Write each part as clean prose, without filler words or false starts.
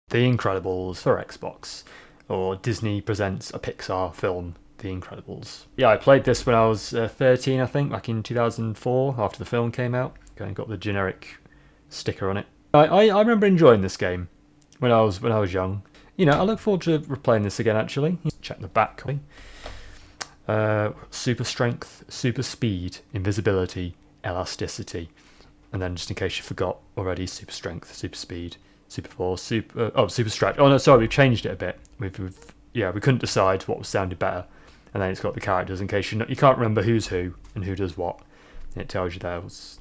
The Incredibles for Xbox, or Disney presents a Pixar film, The Incredibles. Yeah, I played this when I was 13, I think, back in 2004, after the film came out. Kind of got the generic sticker on it. I remember enjoying this game when I was young. You know, I look forward to replaying this again. Actually, check the back. Super strength, super speed, invisibility, elasticity, and then just in case you forgot already, super strength, super speed, super force, super stretch. Oh no, sorry, we've changed it a bit. We couldn't decide what sounded better, and then it's got the characters in case you can't remember who's who and who does what. And it tells you there was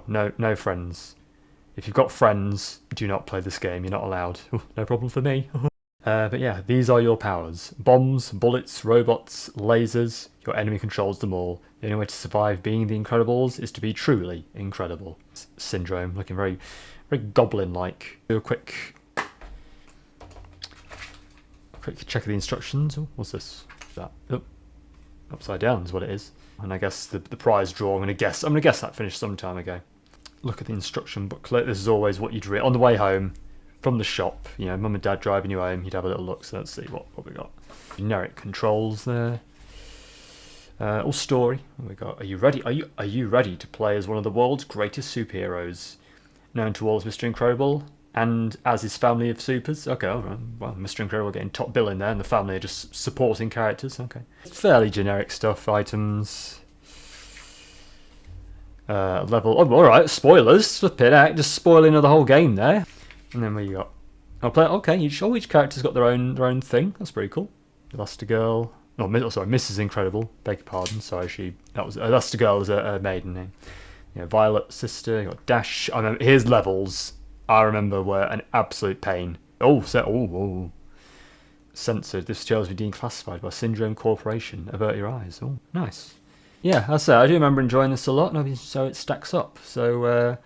no friends. If you've got friends, do not play this game. You're not allowed. No problem for me. But yeah, these are your powers. Bombs, bullets, robots, lasers. Your enemy controls them all. The only way to survive being the Incredibles is to be truly incredible. Syndrome, looking very, very goblin-like. Do a quick check of the instructions. Oh, what's this? That? Oh, upside down is what it is. And I guess the prize draw, I'm gonna guess that finished some time ago. Look at the instruction booklet. This is always what you'd read on the way home from the shop. You know, mum and dad driving you home, you'd have a little look. So let's see what we got. Generic controls there. All story. What we got? Are you ready? Are you ready to play as one of the world's greatest superheroes, known to all as Mr. Incredible and as his family of supers? Okay, all right. Well, Mr. Incredible getting top billing there, and the family are just supporting characters. Okay, fairly generic stuff. Items. Level. Oh, all right. Spoilers. Flipping out. Just spoiling the whole game there. And then what you got? Okay. Each character's got their own thing. That's pretty cool. Elastigirl. Oh, sorry, Mrs. Incredible. Beg your pardon. Sorry, that was Elastigirl is a maiden name. Yeah, Violet's sister. You got Dash. I remember his levels. I remember were an absolute pain. Censored. This child's been declassified by Syndrome Corporation. Avert your eyes. Oh, nice. Yeah, as I say, I do remember enjoying this a lot, and so it stacks up. So,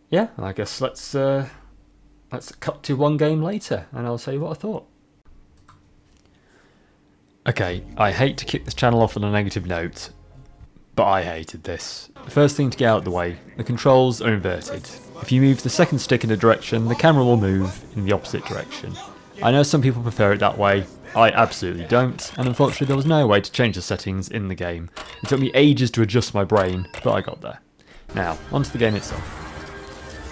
yeah, I guess let's cut to one game later, and I'll tell you what I thought. Okay, I hate to kick this channel off on a negative note, but I hated this. First thing to get out of the way, the controls are inverted. If you move the second stick in a direction, the camera will move in the opposite direction. I know some people prefer it that way. I absolutely don't, and unfortunately there was no way to change the settings in the game. It took me ages to adjust my brain, but I got there. Now, onto the game itself.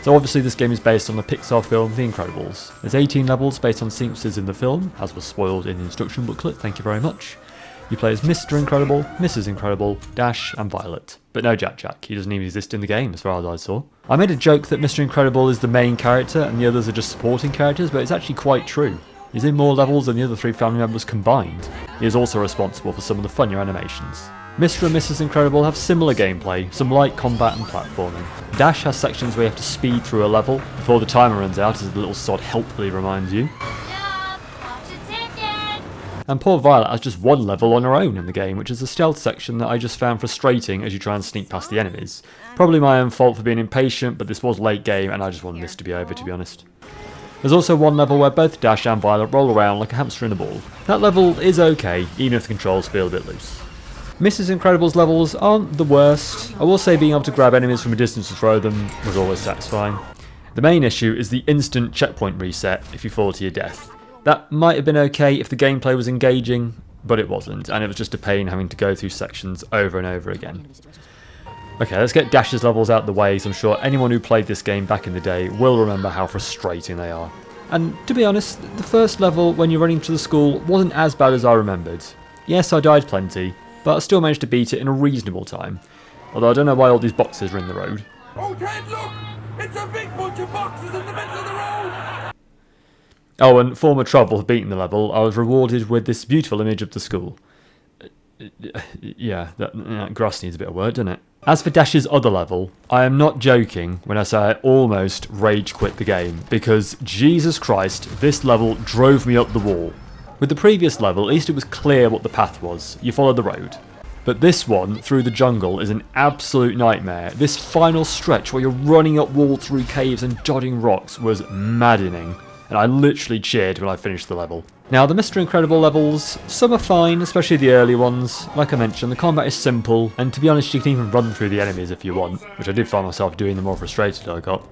So obviously this game is based on the Pixar film The Incredibles. There's 18 levels based on sequences in the film, as was spoiled in the instruction booklet, thank you very much. You play as Mr. Incredible, Mrs. Incredible, Dash and Violet. But no Jack. He doesn't even exist in the game as far as I saw. I made a joke that Mr. Incredible is the main character and the others are just supporting characters, but it's actually quite true. He's in more levels than the other three family members combined. He is also responsible for some of the funnier animations. Mr. and Mrs. Incredible have similar gameplay, some light combat and platforming. Dash has sections where you have to speed through a level before the timer runs out, as the little sod helpfully reminds you. And poor Violet has just one level on her own in the game, which is a stealth section that I just found frustrating as you try and sneak past the enemies. Probably my own fault for being impatient, but this was late game and I just wanted this to be over, to be honest. There's also one level where both Dash and Violet roll around like a hamster in a ball. That level is okay, even if the controls feel a bit loose. Mrs. Incredible's levels aren't the worst. I will say being able to grab enemies from a distance and throw them was always satisfying. The main issue is the instant checkpoint reset if you fall to your death. That might have been okay if the gameplay was engaging, but it wasn't, and it was just a pain having to go through sections over and over again. Okay, let's get Dash's levels out of the way, so I'm sure anyone who played this game back in the day will remember how frustrating they are. And to be honest, the first level when you're running to the school wasn't as bad as I remembered. Yes, I died plenty, but I still managed to beat it in a reasonable time. Although I don't know why all these boxes are in the road. Oh Ted, look! It's a big bunch of boxes in the middle of the road! Oh, and for my trouble of beating the level, I was rewarded with this beautiful image of the school. Yeah, that grass needs a bit of word, doesn't it? As for Dash's other level, I am not joking when I say I almost rage quit the game, because Jesus Christ, this level drove me up the wall. With the previous level, at least it was clear what the path was. You followed the road. But this one, through the jungle, is an absolute nightmare. This final stretch where you're running up walls through caves and dodging rocks was maddening. And I literally cheered when I finished the level. Now, the Mr. Incredible levels, some are fine, especially the early ones. Like I mentioned, the combat is simple, and to be honest, you can even run through the enemies if you want, which I did find myself doing the more frustrated I got.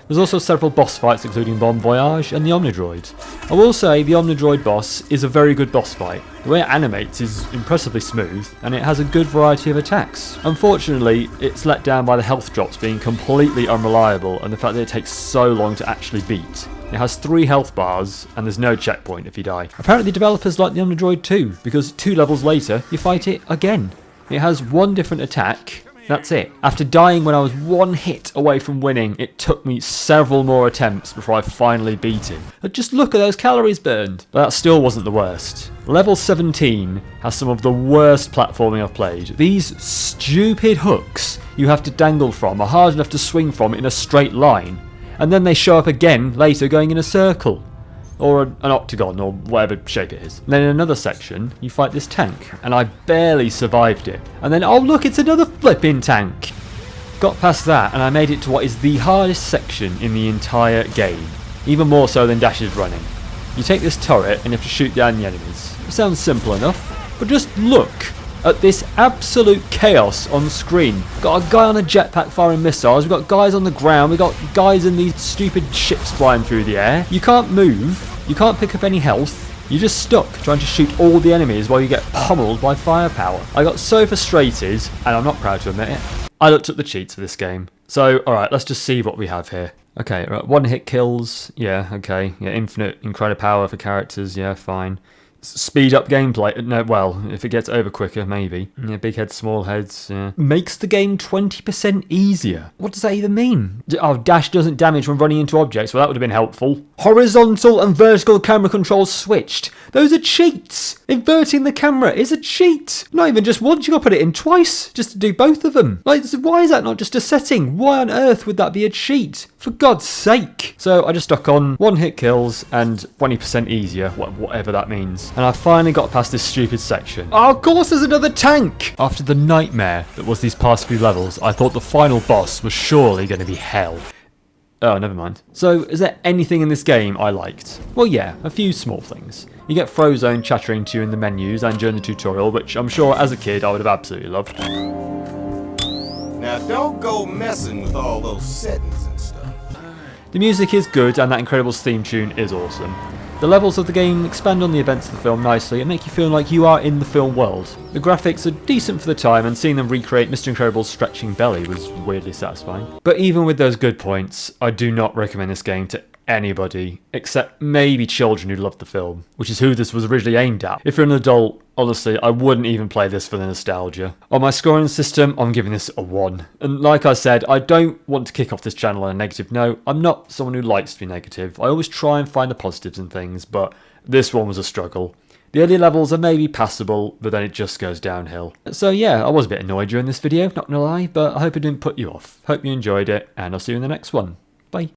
There's also several boss fights including Bon Voyage and the Omnidroid. I will say the Omnidroid boss is a very good boss fight. The way it animates is impressively smooth and it has a good variety of attacks. Unfortunately, it's let down by the health drops being completely unreliable and the fact that it takes so long to actually beat. It has 3 health bars and there's no checkpoint if you die. Apparently developers like the Omnidroid too, because 2 levels later you fight it again. It has 1 different attack. That's it. After dying when I was 1 hit away from winning, it took me several more attempts before I finally beat him. But just look at those calories burned. But that still wasn't the worst. Level 17 has some of the worst platforming I've played. These stupid hooks you have to dangle from are hard enough to swing from in a straight line. And then they show up again later going in a circle. Or an octagon, or whatever shape it is. And then in another section, you fight this tank, and I barely survived it. And then, oh look, it's another flipping tank! Got past that, and I made it to what is the hardest section in the entire game. Even more so than Dash's running. You take this turret, and you have to shoot down the enemies. It sounds simple enough, but just look at this absolute chaos on screen. We've got a guy on a jetpack firing missiles, we've got guys on the ground, we've got guys in these stupid ships flying through the air. You can't move, you can't pick up any health, you're just stuck trying to shoot all the enemies while you get pummeled by firepower. I got so frustrated, and I'm not proud to admit it, I looked at the cheats for this game. So, alright, let's just see what we have here. Okay, right, 1-hit kills, yeah, okay, yeah, infinite incredible power for characters, yeah, fine. Speed up gameplay, no, well, if it gets over quicker, maybe. Yeah, big heads, small heads, yeah. Makes the game 20% easier. What does that even mean? Oh, dash doesn't damage when running into objects, well that would have been helpful. Horizontal and vertical camera controls switched. Those are cheats! Inverting the camera is a cheat! Not even just once, you gotta put it in twice, just to do both of them. Like, why is that not just a setting? Why on earth would that be a cheat? For God's sake! So I just stuck on 1-hit kills and 20% easier, whatever that means. And I finally got past this stupid section. Oh, of course there's another tank! After the nightmare that was these past few levels, I thought the final boss was surely going to be hell. Oh, never mind. So, is there anything in this game I liked? Well, yeah, a few small things. You get Frozone chattering to you in the menus and during the tutorial, which I'm sure as a kid I would have absolutely loved. Now don't go messing with all those settings and stuff. The music is good and that Incredibles theme tune is awesome. The levels of the game expand on the events of the film nicely and make you feel like you are in the film world. The graphics are decent for the time and seeing them recreate Mr. Incredible's stretching belly was weirdly satisfying. But even with those good points, I do not recommend this game to anybody, except maybe children who love the film, which is who this was originally aimed at. If you're an adult, honestly, I wouldn't even play this for the nostalgia. On my scoring system, I'm giving this a 1. And like I said, I don't want to kick off this channel on a negative note. I'm not someone who likes to be negative. I always try and find the positives in things, but this one was a struggle. The early levels are maybe passable, but then it just goes downhill. So yeah, I was a bit annoyed during this video, not gonna lie, but I hope it didn't put you off. Hope you enjoyed it, and I'll see you in the next one.